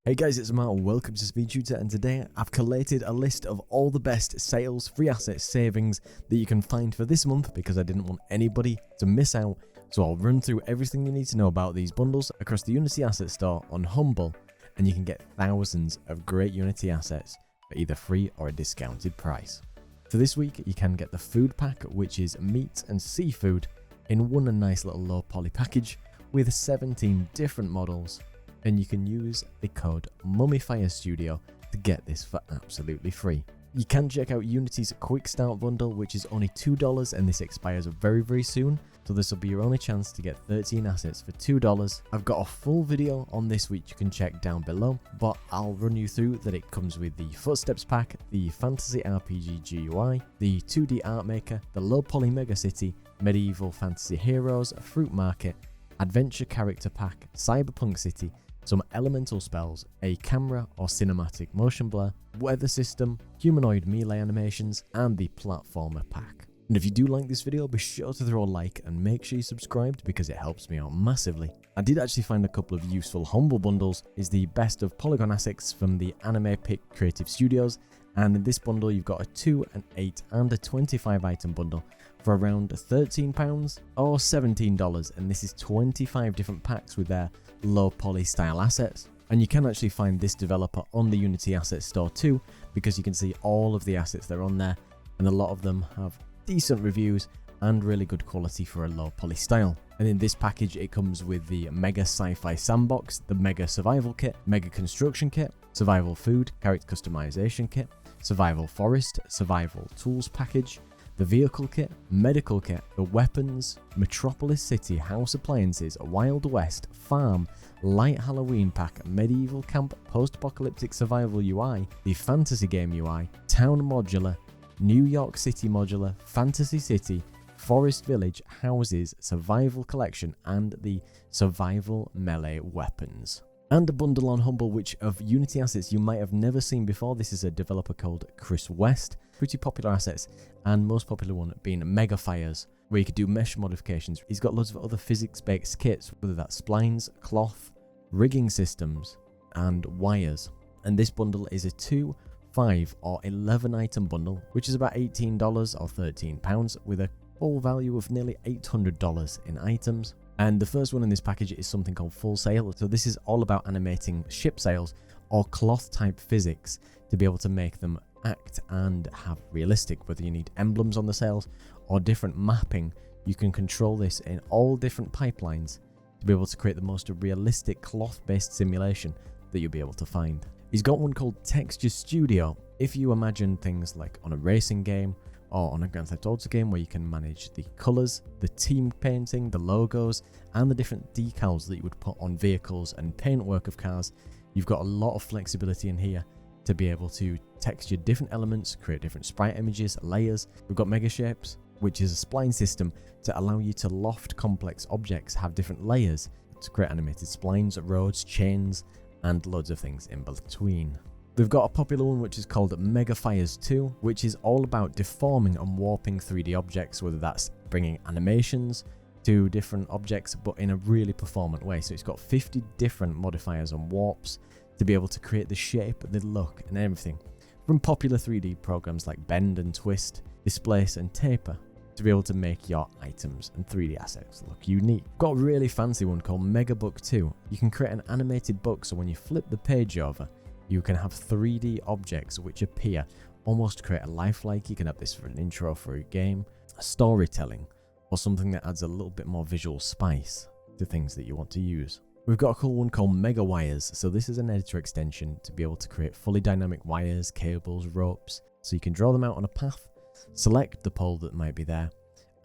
Hey guys, it's Matt, welcome to SpeedTutor, and today I've collated a list of all the best sales, free asset savings that you can find for this month because I didn't want anybody to miss out. So I'll run through everything you need to know about these bundles across the Unity Asset Store on Humble, and you can get thousands of great Unity assets for either free or a discounted price. For this week, you can get the food pack, which is meat and seafood in one nice little low poly package with 17 different models. And you can use the code MummyFireStudio to get this for absolutely free. You can check out Unity's Quick Start bundle, which is only $2, and this expires very soon, so this will be your only chance to get 13 assets for $2. I've got a full video on this which you can check down below, but I'll run you through that it comes with the Footsteps pack, the Fantasy RPG GUI, the 2D Art Maker, the Low Poly Mega City, Medieval Fantasy Heroes, Fruit Market, Adventure Character Pack, Cyberpunk City, some elemental spells, a camera or cinematic motion blur, weather system, humanoid melee animations, and the platformer pack. And if you do like this video, be sure to throw a like and make sure you subscribed because it helps me out massively. I did actually find a couple of useful Humble bundles. Is the best of Polygon assets from the Anime Pick Creative Studios, and in this bundle you've got a 2, an 8 and a 25 item bundle for around £13 or $17, and this is 25 different packs with their low poly style assets. And you can actually find this developer on the Unity Asset Store too, because you can see all of the assets that are on there, and a lot of them have decent reviews and really good quality for a low poly style. And in this package it comes with the Mega Sci-Fi Sandbox, the Mega Survival Kit, Mega Construction Kit, Survival Food, Character Customization Kit, Survival Forest, Survival Tools Package, the Vehicle Kit, Medical Kit, the Weapons, Metropolis City, House Appliances, Wild West, Farm, Light Halloween Pack, Medieval Camp, Post-Apocalyptic Survival UI, the Fantasy Game UI, Town Modular, New York City Modular, Fantasy City, Forest Village, Houses, Survival Collection, and the Survival Melee Weapons. And a bundle on Humble which of Unity assets you might have never seen before. This is a developer called Chris West. Pretty popular assets, and most popular one being Mega Fires, where you could do mesh modifications. He's got loads of other physics-based kits, whether that's splines, cloth, rigging systems, and wires. And this bundle is a 2, 5 or 11 item bundle, which is about $18 or £13 with a full value of nearly $800 in items. And the first one in this package is something called Full Sail. So this is all about animating ship sails or cloth type physics to be able to make them act and have realistic, whether you need emblems on the sails or different mapping. You can control this in all different pipelines to be able to create the most realistic cloth based simulation that you'll be able to find. He's got one called Texture Studio. If you imagine things like on a racing game or on a Grand Theft Auto game where you can manage the colours, the team painting, the logos, and the different decals that you would put on vehicles and paintwork of cars, you've got a lot of flexibility in here to be able to texture different elements, create different sprite images, layers. We've got Mega Shapes, which is a spline system to allow you to loft complex objects, have different layers to create animated splines, roads, chains, and loads of things in between. We've got a popular one which is called Mega Fires 2, which is all about deforming and warping 3D objects, whether that's bringing animations to different objects, but in a really performant way. So it's got 50 different modifiers and warps to be able to create the shape, the look, and everything from popular 3D programs like Bend and Twist, Displace and Taper to be able to make your items and 3D assets look unique. Got a really fancy one called Mega Book 2. You can create an animated book, so when you flip the page over, you can have 3D objects which appear, almost create a lifelike. You can have this for an intro for a game, a storytelling, or something that adds a little bit more visual spice to things that you want to use. We've got a cool one called Mega Wires. So this is an editor extension to be able to create fully dynamic wires, cables, ropes. So you can draw them out on a path, select the pole that might be there,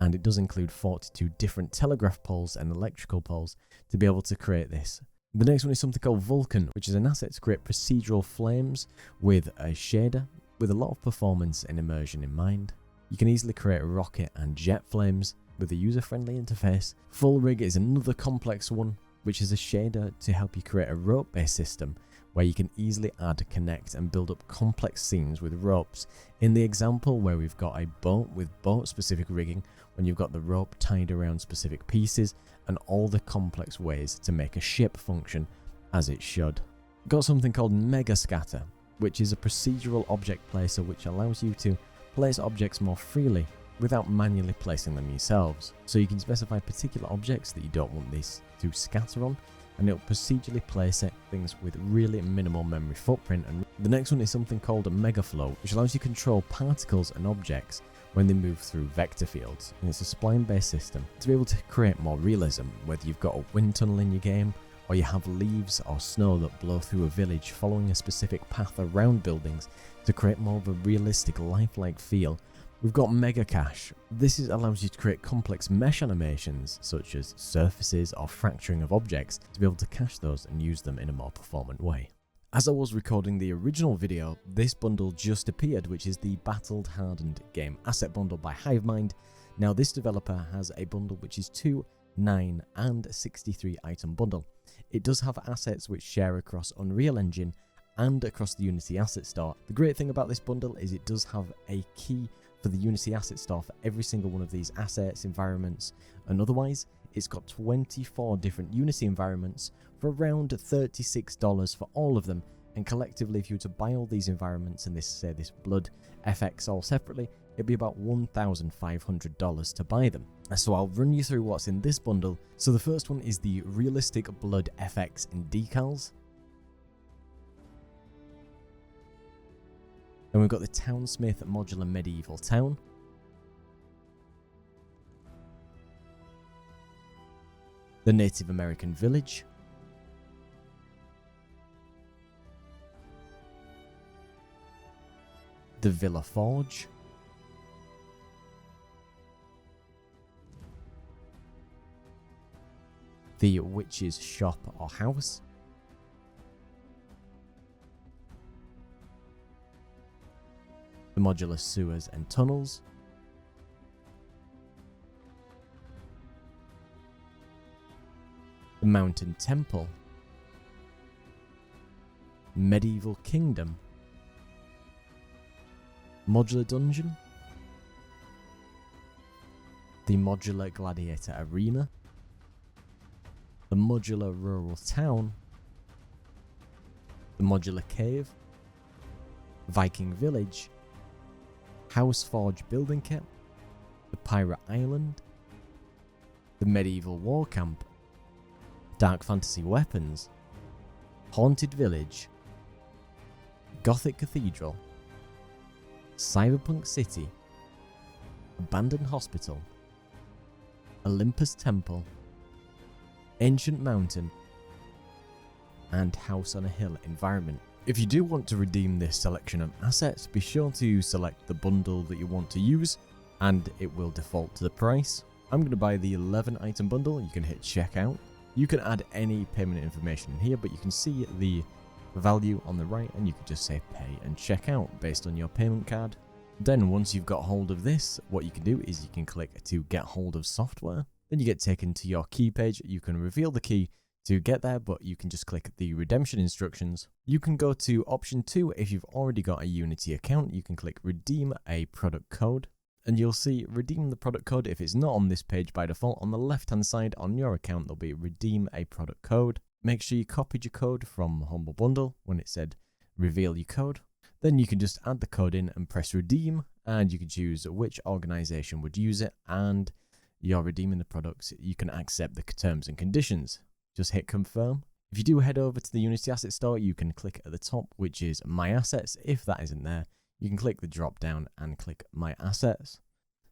and it does include 42 different telegraph poles and electrical poles to be able to create this. The next one is something called Vulcan, which is an asset to create procedural flames with a shader with a lot of performance and immersion in mind. You can easily create rocket and jet flames with a user-friendly interface. Full Rig is another complex one, which is a shader to help you create a rope-based system where you can easily add, connect, and build up complex scenes with ropes. In the example where we've got a boat with boat-specific rigging, when you've got the rope tied around specific pieces, and all the complex ways to make a ship function as it should. Got something called Mega Scatter, which is a procedural object placer which allows you to place objects more freely without manually placing them yourselves. So you can specify particular objects that you don't want this to scatter on, and it'll procedurally place things with really minimal memory footprint. And the next one is something called a Mega Flow, which allows you to control particles and objects when they move through vector fields. And it's a spline based system to be able to create more realism, whether you've got a wind tunnel in your game, or you have leaves or snow that blow through a village following a specific path around buildings to create more of a realistic lifelike feel. We've got Mega Cache. This allows you to create complex mesh animations such as surfaces or fracturing of objects to be able to cache those and use them in a more performant way. As I was recording the original video, this bundle just appeared, which is the Battled Hardened Game Asset Bundle by Hivemind. Now this developer has a bundle which is 2, 9 and 63 item bundle. It does have assets which share across Unreal Engine and across the Unity Asset Store. The great thing about this bundle is it does have a key for the Unity Asset Store for every single one of these assets, environments, and otherwise. It's got 24 different Unity environments for around $36 for all of them, and collectively if you were to buy all these environments and this Blood FX all separately, it'd be about $1,500 to buy them. So I'll run you through what's in this bundle. So the first one is the Realistic Blood FX and Decals. Then we've got the Townsmith Modular Medieval Town. The Native American Village. The Villa Forge. The Witch's Shop or House. The Modular Sewers and Tunnels. The Mountain Temple. Medieval Kingdom. Modular Dungeon. The Modular Gladiator Arena. The Modular Rural Town. The Modular Cave. Viking Village. House Forge Building Kit. The Pirate Island. The Medieval War Camp. Dark Fantasy Weapons. Haunted Village. Gothic Cathedral. Cyberpunk City. Abandoned Hospital. Olympus Temple. Ancient Mountain. And House on a Hill environment. If you do want to redeem this selection of assets, be sure to select the bundle that you want to use and it will default to the price. I'm going to buy the 11 item bundle. You can hit checkout. You can add any payment information in here, but you can see the value on the right and you can just say pay and check out based on your payment card. Then once you've got hold of this, what you can do is you can click to get hold of software. Then you get taken to your key page. You can reveal the key to get there, but you can just click the redemption instructions. You can go to option 2 if you've already got a Unity account. You can click redeem a product code and you'll see redeem the product code. If it's not on this page by default, on the left hand side on your account there'll be redeem a product code. Make sure you copied your code from Humble Bundle when it said reveal your code. Then you can just add the code in and press redeem, and you can choose which organization would use it, and you're redeeming the products. You can accept the terms and conditions. Just hit confirm. If you do head over to the Unity Asset Store, you can click at the top, which is My Assets. If that isn't there, you can click the drop down and click My Assets.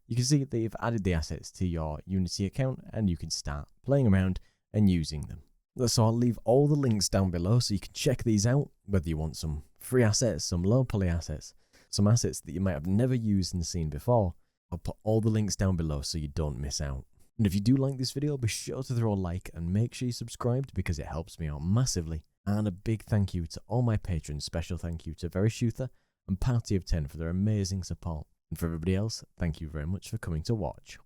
You can see that you've added the assets to your Unity account and you can start playing around and using them. So I'll leave all the links down below so you can check these out, whether you want some free assets, some low poly assets, some assets that you might have never used and seen before. I'll put all the links down below so you don't miss out. And if you do like this video, be sure to throw a like and make sure you're subscribed because it helps me out massively. And a big thank you to all my patrons. Special thank you to Veryshooter and Party of 10 for their amazing support. And for everybody else, thank you very much for coming to watch.